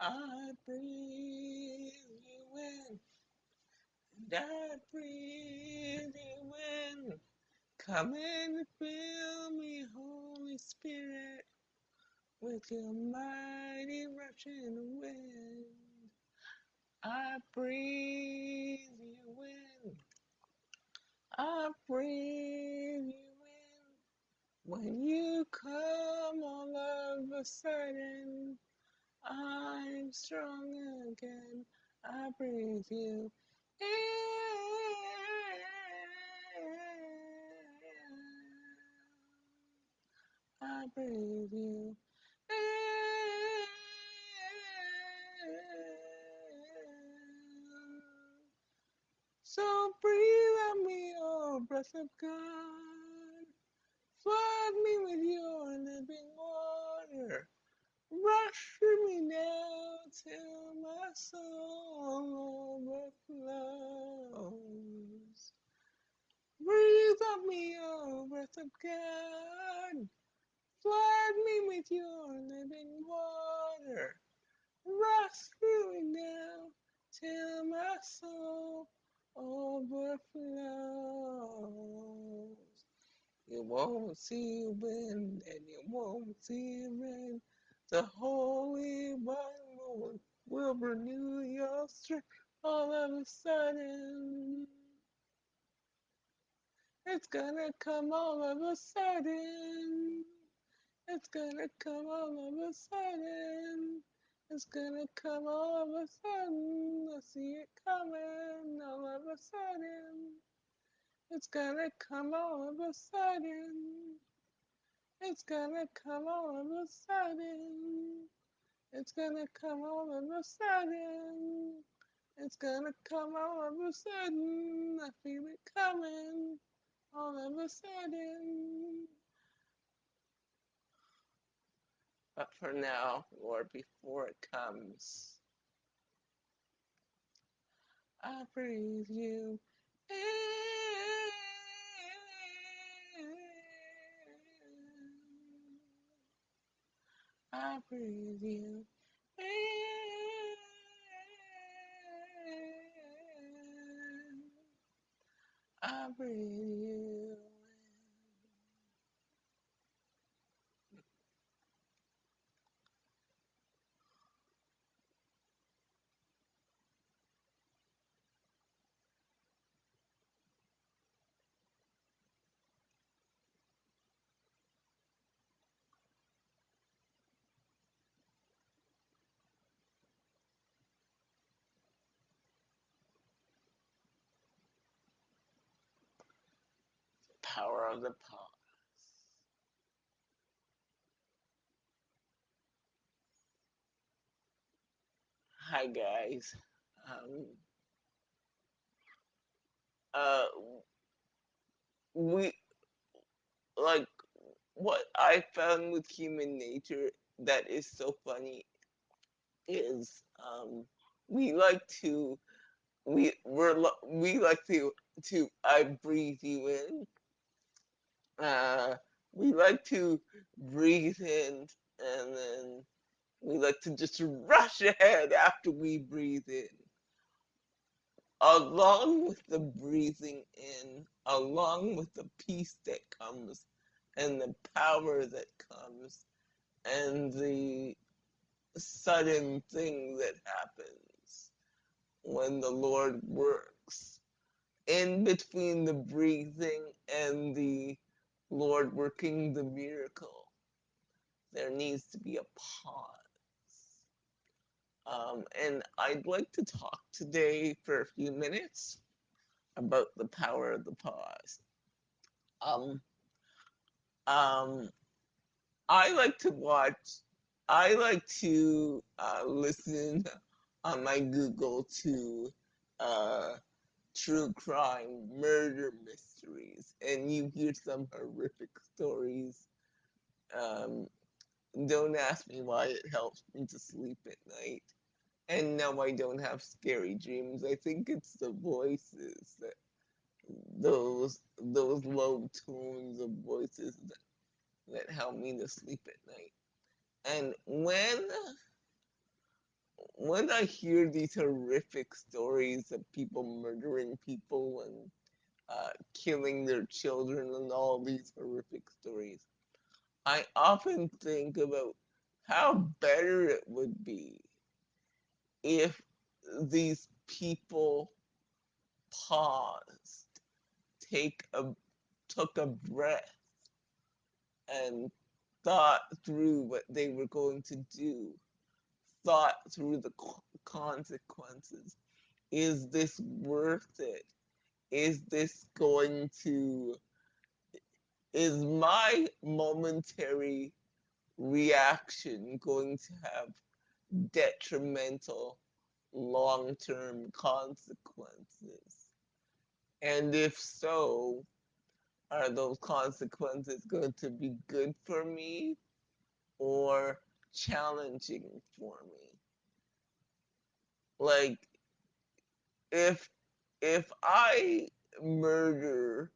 I breathe you in, and I breathe you in. Come and fill me, Holy Spirit, with your mighty rushing wind. I breathe you in, I breathe you in. When you come all of a sudden, I'm strong again. I breathe you in. I breathe you in. So breathe on me, oh breath of God. Flood me with your living water. Rush through me now till my soul overflows. Breathe on me, oh breath of God. Flood me with your living water. Rush through me now till my soul overflows. You won't see wind and you won't see rain. The Holy One will renew your strength all of a sudden. It's gonna come all of a sudden. It's gonna come all of a sudden. It's gonna come all of a sudden. I see it coming all of a sudden. It's gonna come all of a sudden. It's gonna come all of a sudden. It's gonna come all of a sudden. It's gonna come all of a sudden. I feel it coming all of a sudden. But for now, Lord, before it comes, I breathe you in. I breathe you in. I breathe you in. Power of the pause. Hi guys. Um, uh, we like what I found with human nature that is so funny is we like to we like to I breathe you in. Uh, we like to breathe in and then we like to just rush ahead after we breathe in. Along with the breathing in, along with the peace that comes and the power that comes and the sudden thing that happens when the Lord works. In between the breathing and the Lord working the miracle, there needs to be a pause. And I'd like to talk today for a few minutes about the power of the pause. Um, um, I like to watch, I like to listen on my Google to uh, true crime murder mysteries, and you hear some horrific stories. Um, don't ask me why it helps me to sleep at night. And no, I don't have scary dreams. I think it's the voices that those low tones of voices that help me to sleep at night. And when I hear these horrific stories of people murdering people and killing their children and all these horrific stories, I often think about how better it would be if these people paused, take a took a breath, and thought through what they were going to do, thought through the consequences. Is this worth it? Is this going to, is my momentary reaction going to have detrimental long term consequences? And if so, are those consequences going to be good for me or challenging for me? Like if I murder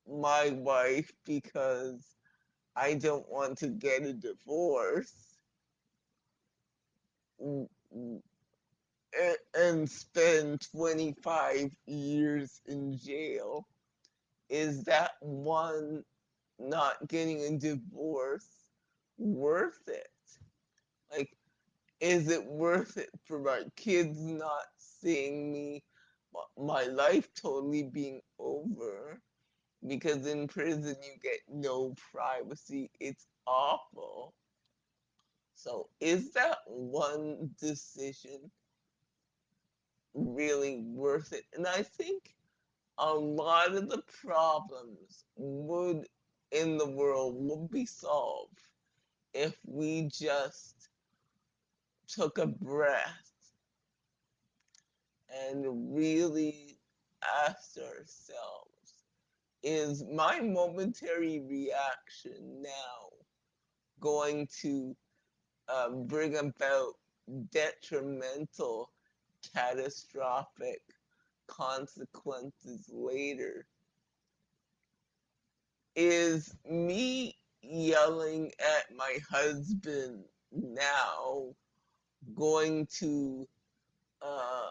my wife because I don't want to get a divorce and spend 25 years in jail, is that one not getting a divorce worth it? Like, is it worth it for my kids not seeing me, my life totally being over? Because in prison you get no privacy. It's awful. So, is that one decision really worth it? And I think a lot of the problems would in the world would be solved if we just took a breath and really asked ourselves, is my momentary reaction now going to bring about detrimental, catastrophic consequences later? Is me yelling at my husband now going to uh,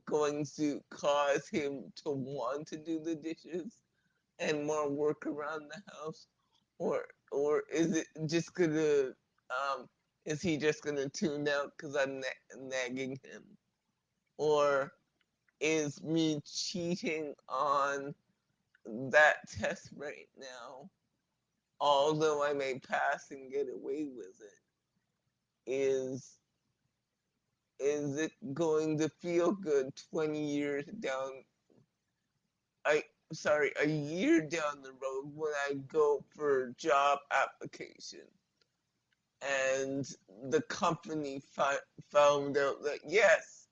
cause him to want to do the dishes and more work around the house, or is it just gonna is he just gonna tune out because I'm nagging him, or is me cheating on that test right now, although I may pass and get away with it, is it going to feel good 20 years down, I sorry, a year down the road when I go for a job application and the company found out that yes,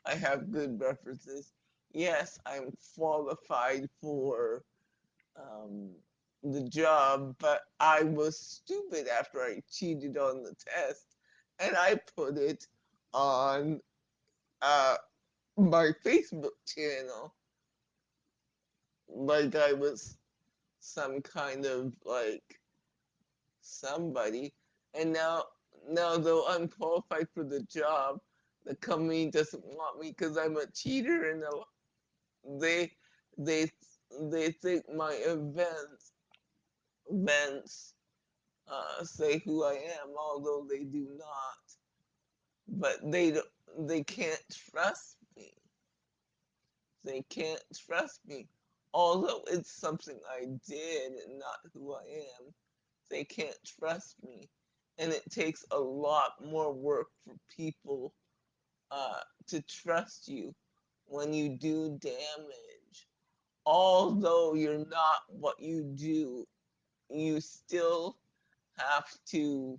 I have good references. Yes, I'm qualified for um, the job, but I was stupid after I cheated on the test and I put it on uh, my Facebook channel like I was some kind of like somebody. And now though I'm qualified for the job, the company doesn't want me because I'm a cheater, and they they they think my events say who I am, although they do not. But they can't trust me. They can't trust me, although it's something I did and not who I am. They can't trust me, and it takes a lot more work for people to trust you when you do damage. Although you're not what you do, you still have to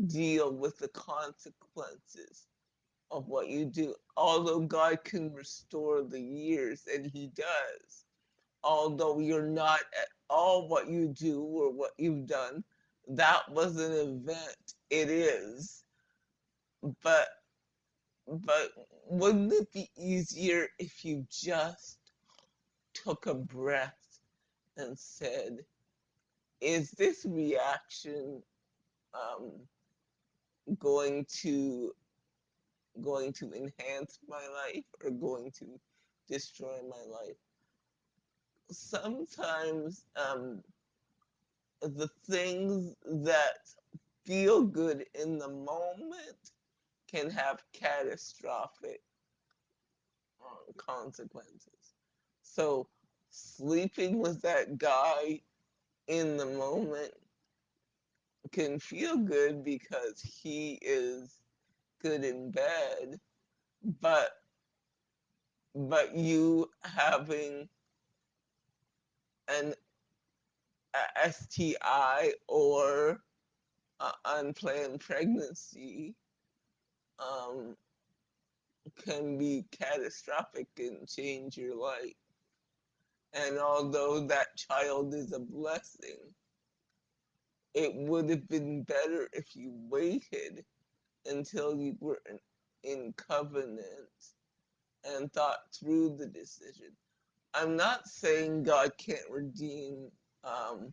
deal with the consequences of what you do. Although God can restore the years, and He does, although you're not at all what you do or what you've done, that was an event. It is. But wouldn't it be easier if you just took a breath and said, is this reaction um, going to going to enhance my life or going to destroy my life. Sometimes the things that feel good in the moment can have catastrophic consequences. So, sleeping with that guy in the moment can feel good because he is good in bed, but you having an STI or unplanned pregnancy um, can be catastrophic and change your life. And although that child is a blessing, it would have been better if you waited until you were in covenant and thought through the decision. I'm not saying God can't redeem um,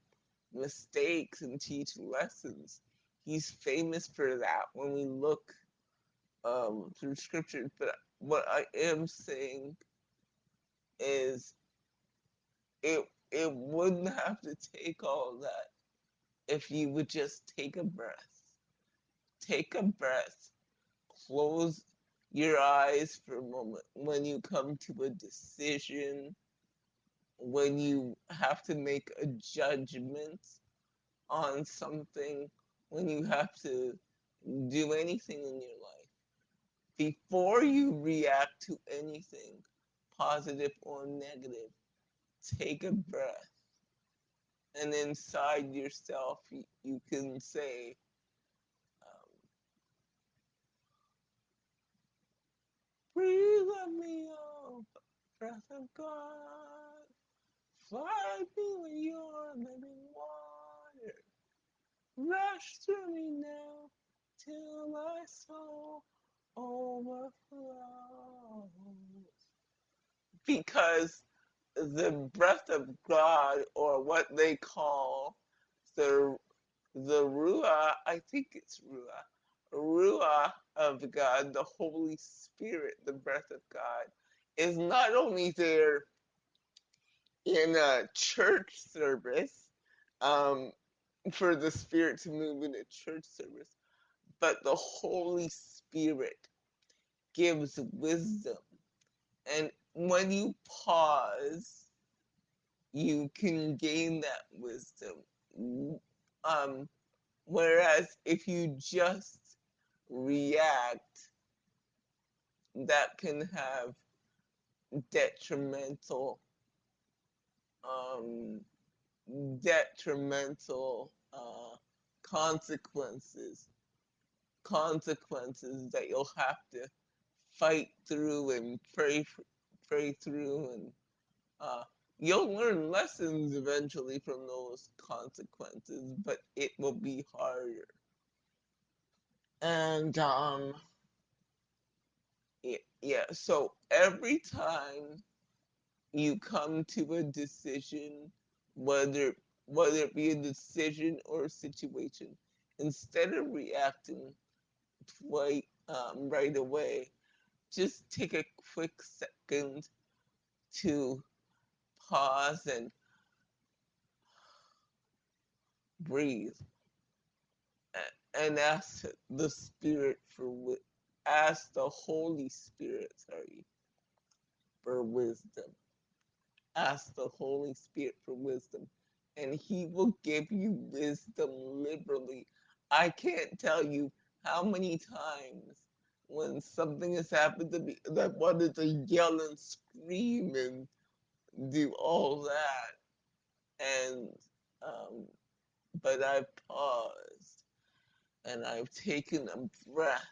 mistakes and teach lessons. He's famous for that when we look through scripture. But what I am saying is it wouldn't have to take all that if you would just take a breath. Take a breath. Close your eyes for a moment when you come to a decision, when you have to make a judgment on something, when you have to do anything in your life. Before you react to anything, positive or negative, take a breath. And inside yourself, you can say, um, breathe on me, oh, breath of God. Fly me with your living water. Rush through me now till my soul overflows. Because the breath of God, or what they call the Ruah, I think it's Ruah of God, the Holy Spirit, the breath of God, is not only there in a church service, um, for the Spirit to move in a church service, but the Holy Spirit gives wisdom. And when you pause, you can gain that wisdom. Um, Whereas if you just react, that can have detrimental, um, detrimental consequences. Consequences that you'll have to fight through and pray through, and uh, you'll learn lessons eventually from those consequences, but it will be harder. And yeah, so every time you come to a decision, whether it be a decision or a situation, instead of reacting right away, just take a quick second to pause and breathe and ask the Spirit ask the Holy Spirit, sorry, for wisdom. Ask the Holy Spirit for wisdom, and He will give you wisdom liberally. I can't tell you how many times when something has happened to me that I wanted to yell and scream and do all that, and um, but I've paused and I've taken a breath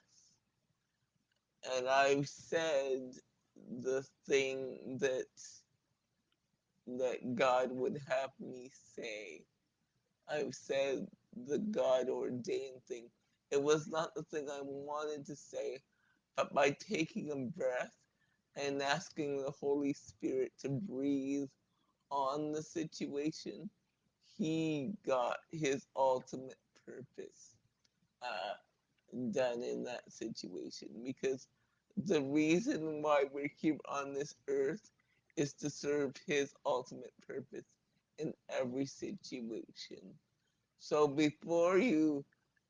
and I've said the thing that God would have me say. I've said the God ordained thing. It was not the thing I wanted to say, but by taking a breath and asking the Holy Spirit to breathe on the situation, He got His ultimate purpose done in that situation. Because The reason why we're here on this earth is to serve His ultimate purpose in every situation. So before you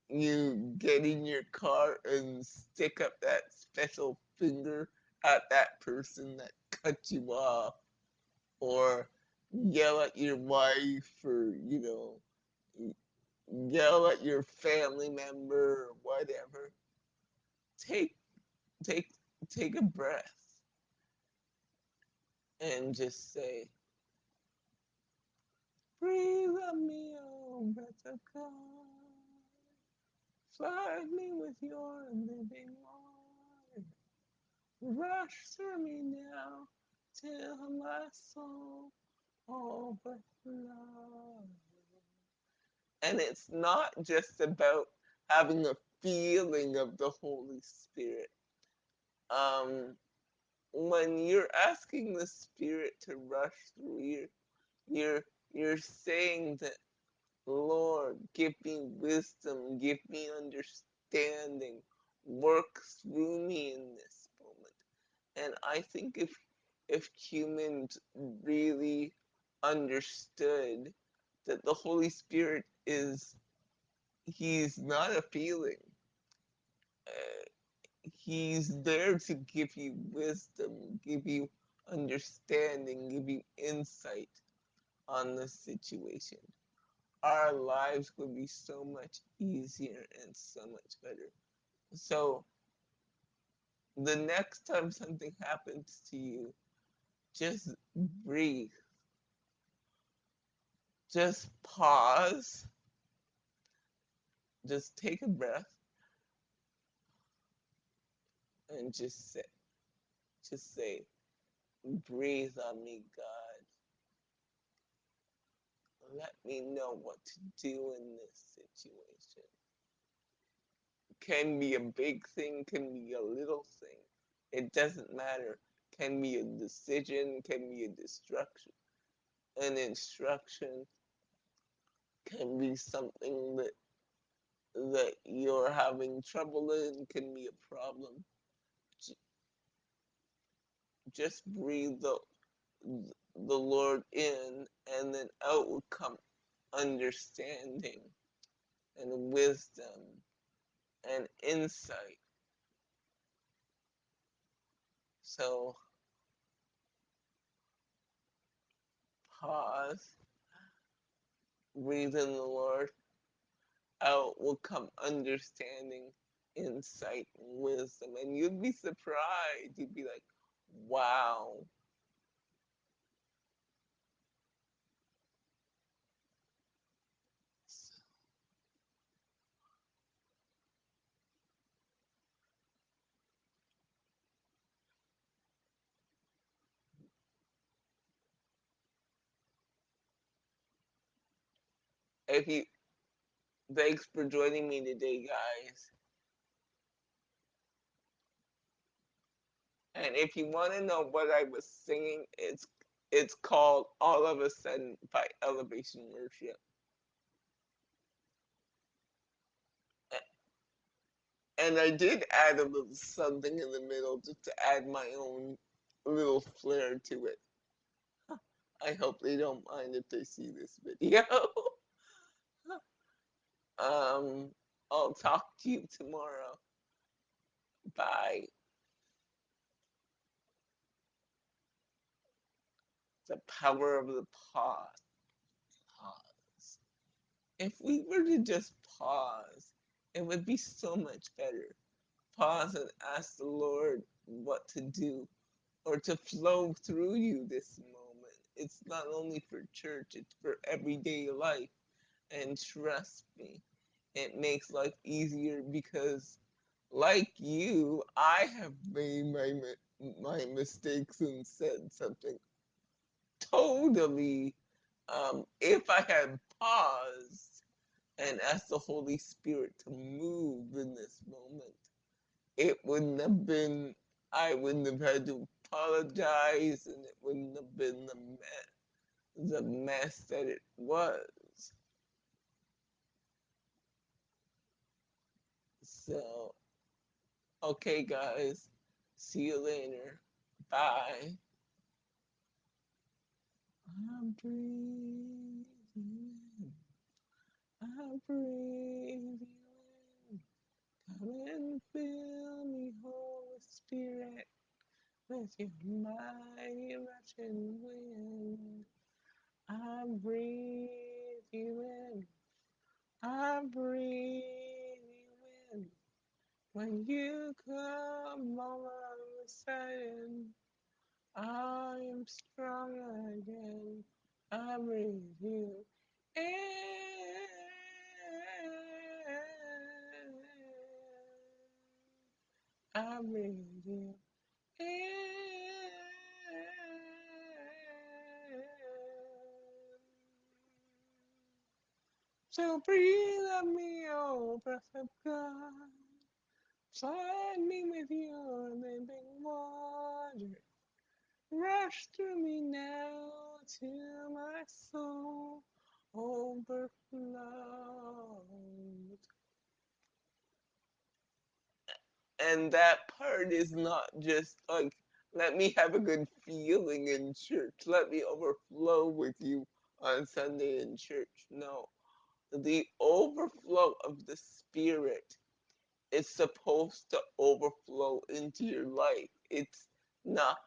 get in your car and stick up that special finger at that person that cut you off, or yell at your wife, or yell at your family member or whatever, take take take a breath and just say, breathe on me, oh breath of God. Flood me with your living water. Rush through me now till my soul overflows. And it's not just about having a feeling of the Holy Spirit. Um, when you're asking the Spirit to rush through you, you're you're saying that, Lord, give me wisdom, give me understanding, work through me in this moment. And I think if humans really understood that the Holy Spirit is, He's not a feeling. Uh, he's there to give you wisdom, give you understanding, give you insight on the situation. Our lives would be so much easier and so much better. So the next time something happens to you, just breathe. Just pause. Just take a breath and just say, breathe on me, God. Let me know what to do in this situation. Can be a big thing, can be a little thing. It doesn't matter. Can be a decision, can be a destruction. An instruction can be something that you're having trouble in, can be a problem. Just breathe the Lord in, and then out will come understanding and wisdom and insight. So pause, breathe in the Lord, out will come understanding, insight, and wisdom. And you'd be surprised. You'd be like, wow. If you Thanks for joining me today, guys. And if you want to know what I was singing, it's called All of a Sudden by Elevation Worship. And I did add a little something in the middle just to add my own little flair to it. I hope they don't mind if they see this video. um, I'll talk to you tomorrow. Bye. The power of the pause. Pause. If we were to just pause, it would be so much better. Pause and ask the Lord what to do or to flow through you this moment. It's not only for church, it's for everyday life. And trust me, it makes life easier because, like you, I have made my mistakes and said something totally. If I had paused and asked the Holy Spirit to move in this moment, it wouldn't have been, I wouldn't have had to apologize, and it wouldn't have been the mess that it was. So, okay, guys, See you later. Bye. I'm breathing in. I'm breathing in. Come and fill me, Holy Spirit, with your mighty rushing wind. I'm breathing in. I'm breathing in. When you come all of a sudden, I am strong again. I breathe you in. I breathe you in. So breathe on me, oh breath of God. Flood me with your living water. Rush through me now till my soul overflows. And that part is not just like, let me have a good feeling in church. Let me overflow with you on Sunday in church. No, the overflow of the Spirit is supposed to overflow into your life. Not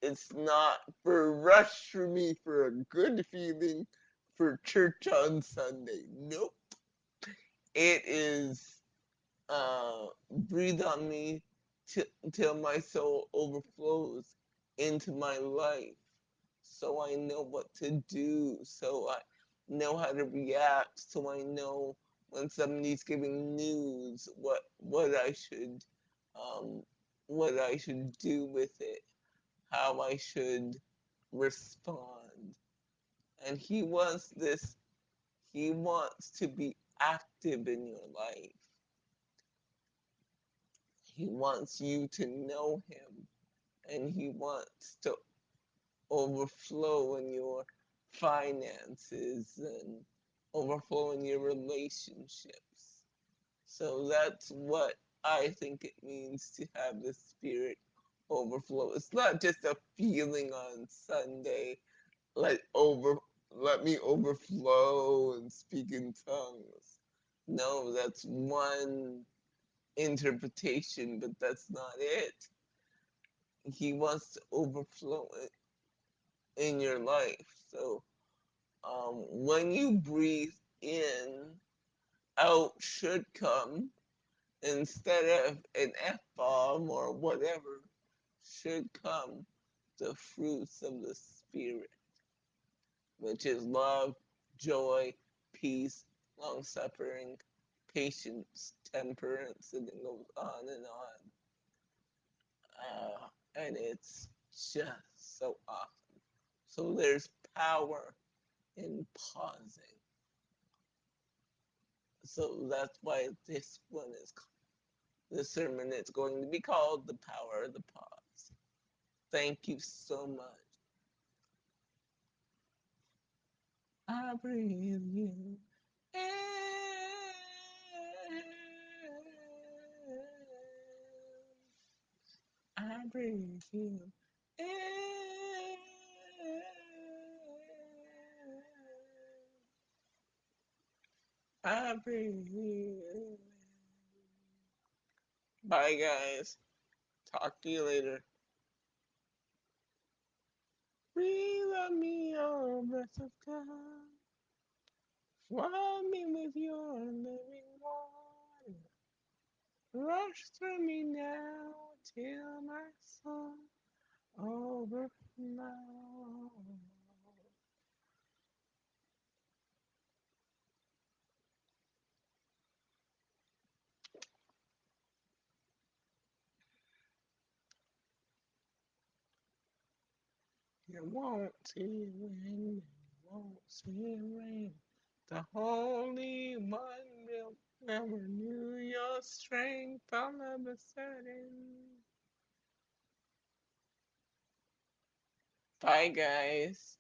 it's not for rush for me for a good feeling for church on Sunday. Nope. It is breathe on me till my soul overflows into my life. So I know what to do. So I know how to react. So I know when somebody's giving news um, what I should do with it, how I should respond. And he wants to be active in your life. He wants you to know him, and he wants to overflow in your finances and overflow in your relationships. So that's what I think it means to have the Spirit overflow. It's not just a feeling on Sunday, like let me overflow and speak in tongues. No, that's one interpretation, but that's not it. He wants to overflow it in your life. So when you breathe in, out should come instead of an F bomb or whatever, should come the fruits of the Spirit, which is love, joy, peace, long suffering, patience, temperance, and it goes on and on. And it's just so awesome. So there's power in pausing. So that's why this sermon is going to be called The Power of the Pause. Thank you so much. I breathe you in. I breathe you in. I breathe you in. Bye, guys. Talk to you later. Breathe on me, oh breath of God. Flood me with your living water. Rush through me now till my soul overflows. You won't see rain, you won't see rain. The Holy One will never renew your strength all of a sudden. Bye, guys.